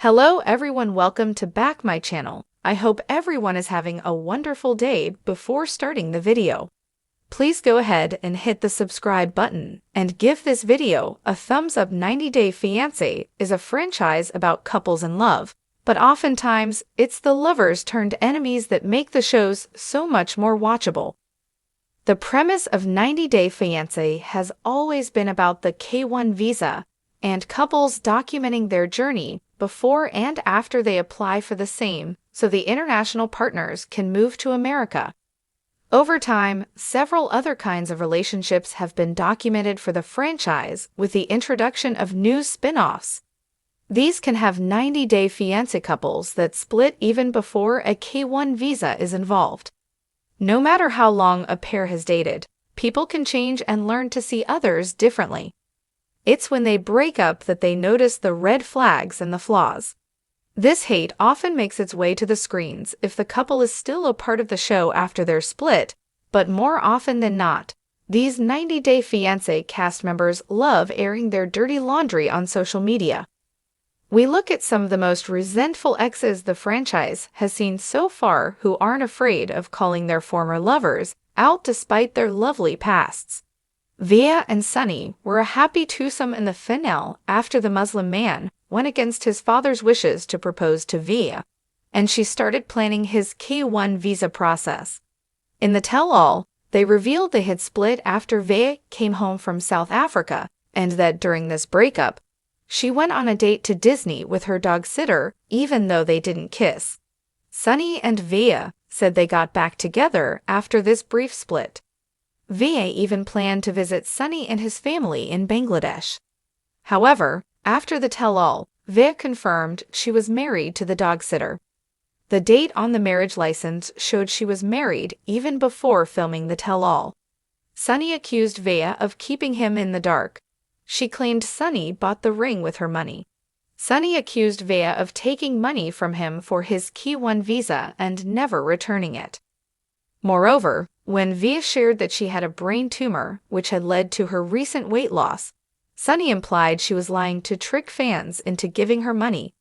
Hello everyone, welcome to back my channel. I hope everyone is having a wonderful day. Before starting the video, please go ahead and hit the subscribe button and give this video a thumbs up. 90 Day Fiance is a franchise about couples in love, but oftentimes it's the lovers turned enemies that make the shows so much more watchable. The premise of 90 Day Fiance has always been about the K-1 visa and couples documenting their journey before and after they apply for the same, so the international partners can move to America. Over time, several other kinds of relationships have been documented for the franchise with the introduction of new spin-offs. These can have 90-day fiancé couples that split even before a K-1 visa is involved. No matter how long a pair has dated, people can change and learn to see others differently. It's when they break up that they notice the red flags and the flaws. This hate often makes its way to the screens if the couple is still a part of the show after they're split, but more often than not, these 90-day fiancé cast members love airing their dirty laundry on social media. We look at some of the most resentful exes the franchise has seen so far who aren't afraid of calling their former lovers out despite their lovely pasts. Via and Sunny were a happy twosome in the finale after the Muslim man went against his father's wishes to propose to Via, and she started planning his K-1 visa process. In the tell-all, they revealed they had split after Via came home from South Africa, and that during this breakup, she went on a date to Disney with her dog sitter, even though they didn't kiss. Sunny and Via said they got back together after this brief split. Via even planned to visit Sunny and his family in Bangladesh. However, after the tell-all, Via confirmed she was married to the dog sitter. The date on the marriage license showed she was married even before filming the tell-all. Sunny accused Via of keeping him in the dark. She claimed Sunny bought the ring with her money. Sunny accused Via of taking money from him for his K-1 visa and never returning it. Moreover, when Via shared that she had a brain tumor, which had led to her recent weight loss, Sunny implied she was lying to trick fans into giving her money.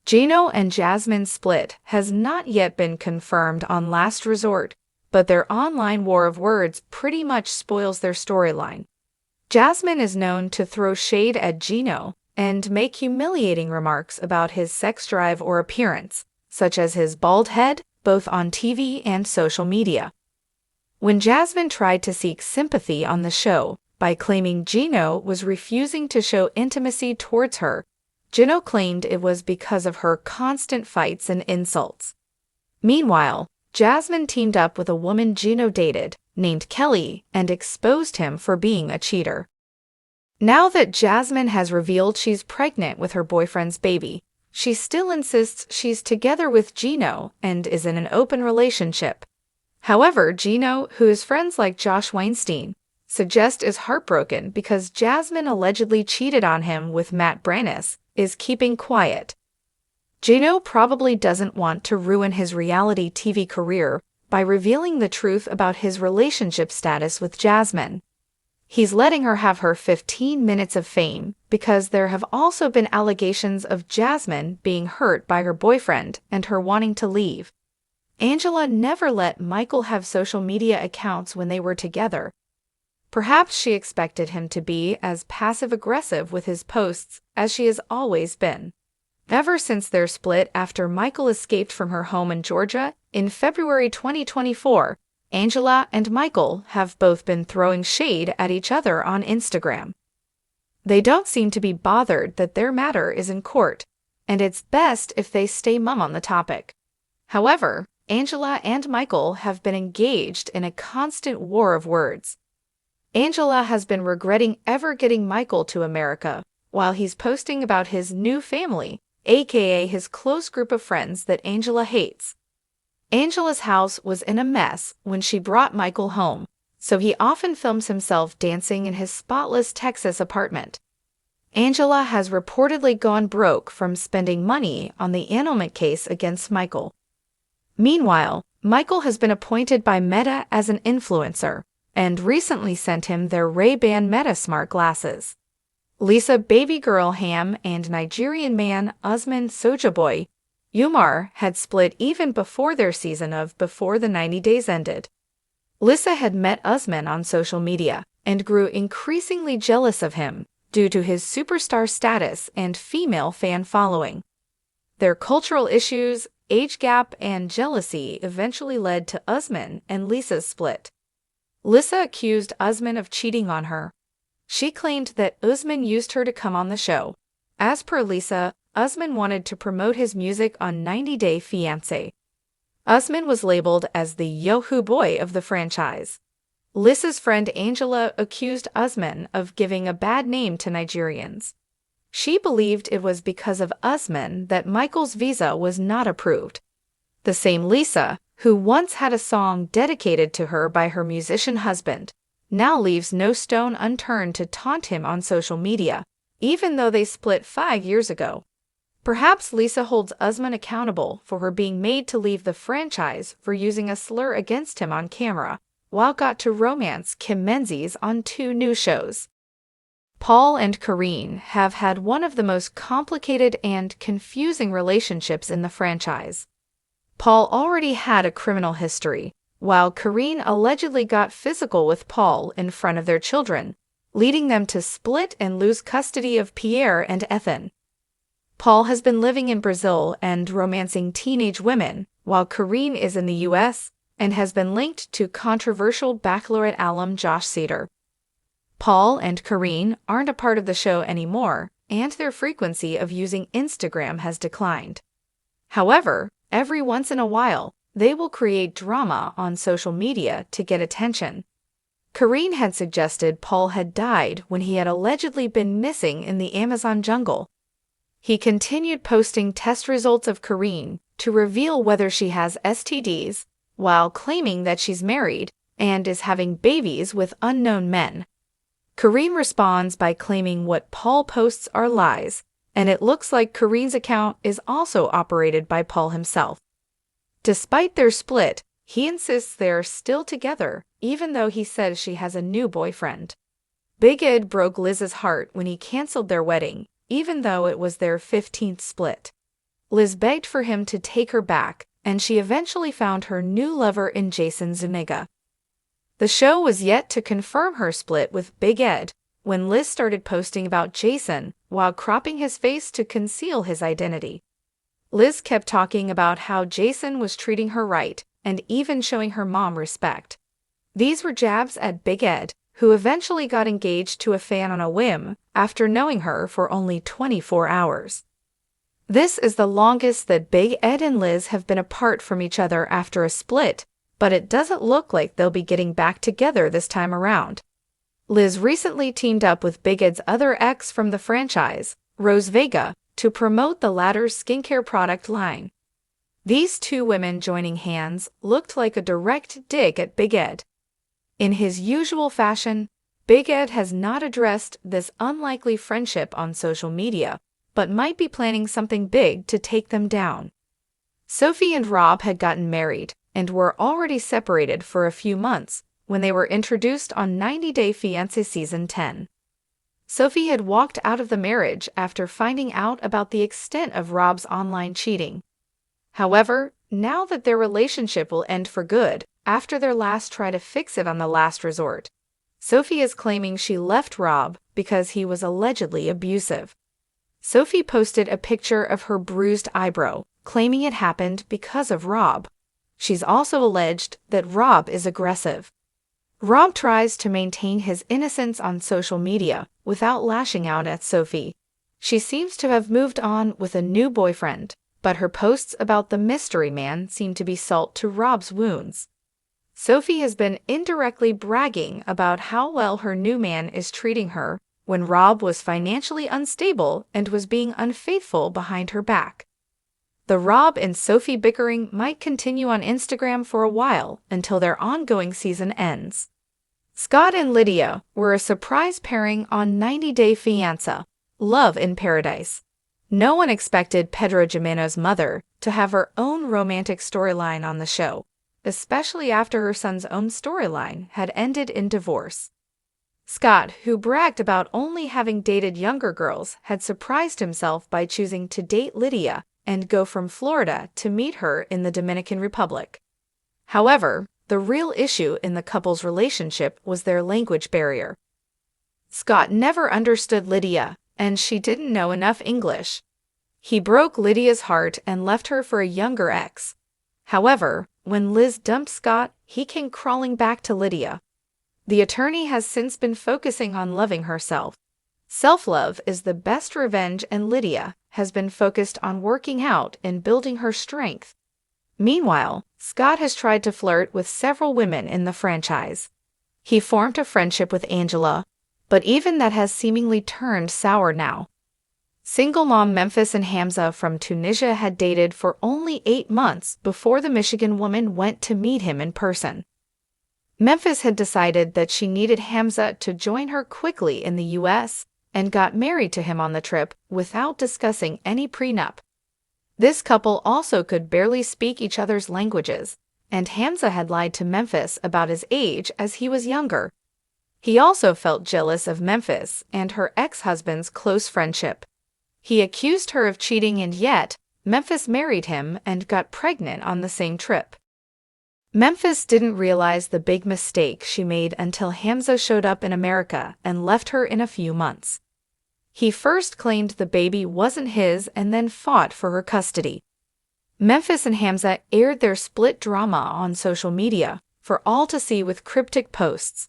Gino and Jasmine's split has not yet been confirmed on Last Resort, but their online war of words pretty much spoils their storyline. Jasmine is known to throw shade at Gino and make humiliating remarks about his sex drive or appearance, such as his bald head, both on TV and social media. When Jasmine tried to seek sympathy on the show by claiming Gino was refusing to show intimacy towards her, Gino claimed it was because of her constant fights and insults. Meanwhile, Jasmine teamed up with a woman Gino dated, named Kelly, and exposed him for being a cheater. Now that Jasmine has revealed she's pregnant with her boyfriend's baby, she still insists she's together with Gino and is in an open relationship. However, Gino, who is friends like Josh Weinstein, suggests is heartbroken because Jasmine allegedly cheated on him with Matt Brannis, is keeping quiet. Gino probably doesn't want to ruin his reality TV career by revealing the truth about his relationship status with Jasmine. He's letting her have her 15 minutes of fame because there have also been allegations of Jasmine being hurt by her boyfriend and her wanting to leave. Angela never let Michael have social media accounts when they were together. Perhaps she expected him to be as passive-aggressive with his posts as she has always been. Ever since their split after Michael escaped from her home in Georgia in February 2024, Angela and Michael have both been throwing shade at each other on Instagram. They don't seem to be bothered that their matter is in court, and it's best if they stay mum on the topic. However, Angela and Michael have been engaged in a constant war of words. Angela has been regretting ever getting Michael to America, while he's posting about his new family, aka his close group of friends that Angela hates. Angela's house was in a mess when she brought Michael home, so he often films himself dancing in his spotless Texas apartment. Angela has reportedly gone broke from spending money on the annulment case against Michael. Meanwhile, Michael has been appointed by Meta as an influencer and recently sent him their Ray-Ban Meta Smart glasses. Lisa baby girl Ham and Nigerian man Usman Sojaboy Umar had split even before their season of Before the 90 Days ended. Lisa had met Usman on social media and grew increasingly jealous of him due to his superstar status and female fan following. Their cultural issues, age gap, and jealousy eventually led to Usman and Lisa's split. Lisa accused Usman of cheating on her. She claimed that Usman used her to come on the show. As per Lisa, Usman wanted to promote his music on 90 Day Fiance. Usman was labeled as the Yahoo boy of the franchise. Lisa's friend Angela accused Usman of giving a bad name to Nigerians. She believed it was because of Usman that Michael's visa was not approved. The same Lisa, who once had a song dedicated to her by her musician husband, now leaves no stone unturned to taunt him on social media, even though they split 5 years ago. Perhaps Lisa holds Usman accountable for her being made to leave the franchise for using a slur against him on camera, while got to romance Kim Menzies on 2 new shows. Paul and Karine have had one of the most complicated and confusing relationships in the franchise. Paul already had a criminal history, while Karine allegedly got physical with Paul in front of their children, leading them to split and lose custody of Pierre and Ethan. Paul has been living in Brazil and romancing teenage women, while Karine is in the US and has been linked to controversial baccalaureate alum Josh Cedar. Paul and Karine aren't a part of the show anymore, and their frequency of using Instagram has declined. However, every once in a while, they will create drama on social media to get attention. Karine had suggested Paul had died when he had allegedly been missing in the Amazon jungle. He continued posting test results of Karine to reveal whether she has STDs, while claiming that she's married and is having babies with unknown men. Karine responds by claiming what Paul posts are lies, and it looks like Karine's account is also operated by Paul himself. Despite their split, he insists they're still together, even though he says she has a new boyfriend. Big Ed broke Liz's heart when he canceled their wedding, even though it was their 15th split. Liz begged for him to take her back, and she eventually found her new lover in Jason Zuniga. The show was yet to confirm her split with Big Ed when Liz started posting about Jason while cropping his face to conceal his identity. Liz kept talking about how Jason was treating her right and even showing her mom respect. These were jabs at Big Ed, who eventually got engaged to a fan on a whim after knowing her for only 24 hours. This is the longest that Big Ed and Liz have been apart from each other after a split, but it doesn't look like they'll be getting back together this time around. Liz recently teamed up with Big Ed's other ex from the franchise, Rose Vega, to promote the latter's skincare product line. These 2 women joining hands looked like a direct dig at Big Ed. In his usual fashion, Big Ed has not addressed this unlikely friendship on social media, but might be planning something big to take them down. Sophie and Rob had gotten married and were already separated for a few months when they were introduced on 90 Day Fiance Season 10. Sophie had walked out of the marriage after finding out about the extent of Rob's online cheating. However, now that their relationship will end for good after their last try to fix it on the last resort, Sophie is claiming she left Rob because he was allegedly abusive. Sophie posted a picture of her bruised eyebrow, claiming it happened because of Rob. She's also alleged that Rob is aggressive. Rob tries to maintain his innocence on social media without lashing out at Sophie. She seems to have moved on with a new boyfriend, but her posts about the mystery man seem to be salt to Rob's wounds. Sophie has been indirectly bragging about how well her new man is treating her when Rob was financially unstable and was being unfaithful behind her back. The Rob and Sophie bickering might continue on Instagram for a while until their ongoing season ends. Scott and Lydia were a surprise pairing on 90 Day Fiance, Love in Paradise. No one expected Pedro Jimeno's mother to have her own romantic storyline on the show, especially after her son's own storyline had ended in divorce. Scott, who bragged about only having dated younger girls, had surprised himself by choosing to date Lydia and go from Florida to meet her in the Dominican Republic. However, the real issue in the couple's relationship was their language barrier. Scott never understood Lydia, and she didn't know enough English. He broke Lydia's heart and left her for a younger ex. However, when Liz dumped Scott, he came crawling back to Lydia. The attorney has since been focusing on loving herself. Self-love is the best revenge, and Lydia has been focused on working out and building her strength. Meanwhile, Scott has tried to flirt with several women in the franchise. He formed a friendship with Angela, but even that has seemingly turned sour now. Single mom Memphis and Hamza from Tunisia had dated for only 8 months before the Michigan woman went to meet him in person. Memphis had decided that she needed Hamza to join her quickly in the U.S. and got married to him on the trip without discussing any prenup. This couple also could barely speak each other's languages, and Hamza had lied to Memphis about his age as he was younger. He also felt jealous of Memphis and her ex-husband's close friendship. He accused her of cheating, and yet Memphis married him and got pregnant on the same trip. Memphis didn't realize the big mistake she made until Hamza showed up in America and left her in a few months. He first claimed the baby wasn't his and then fought for her custody. Memphis and Hamza aired their split drama on social media for all to see with cryptic posts.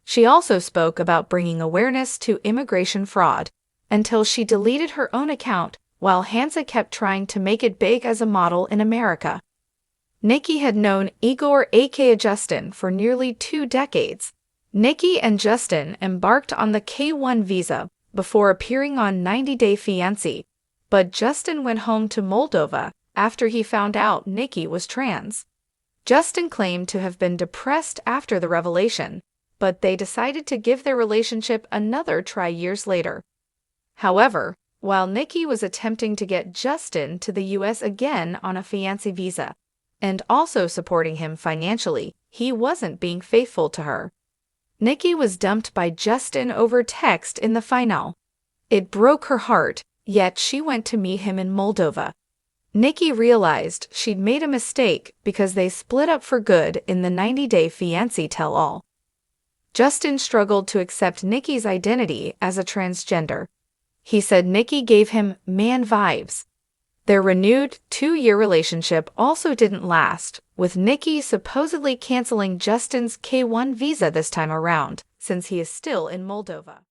She also spoke about bringing awareness to immigration fraud until she deleted her own account, while Hamza kept trying to make it big as a model in America. Nikki had known Igor aka Justin for nearly 2 decades. Nikki and Justin embarked on the K-1 visa before appearing on 90 Day Fiance, but Justin went home to Moldova after he found out Nikki was trans. Justin claimed to have been depressed after the revelation, but they decided to give their relationship another try years later. However, while Nikki was attempting to get Justin to the U.S. again on a fiancé visa, and also supporting him financially, he wasn't being faithful to her. Nikki was dumped by Justin over text in the final. It broke her heart, yet she went to meet him in Moldova. Nikki realized she'd made a mistake because they split up for good in the 90 Day Fiancé tell-all. Justin struggled to accept Nikki's identity as a transgender. He said Nikki gave him man vibes. Their renewed 2-year relationship also didn't last, with Nikki supposedly canceling Justin's K-1 visa this time around, since he is still in Moldova.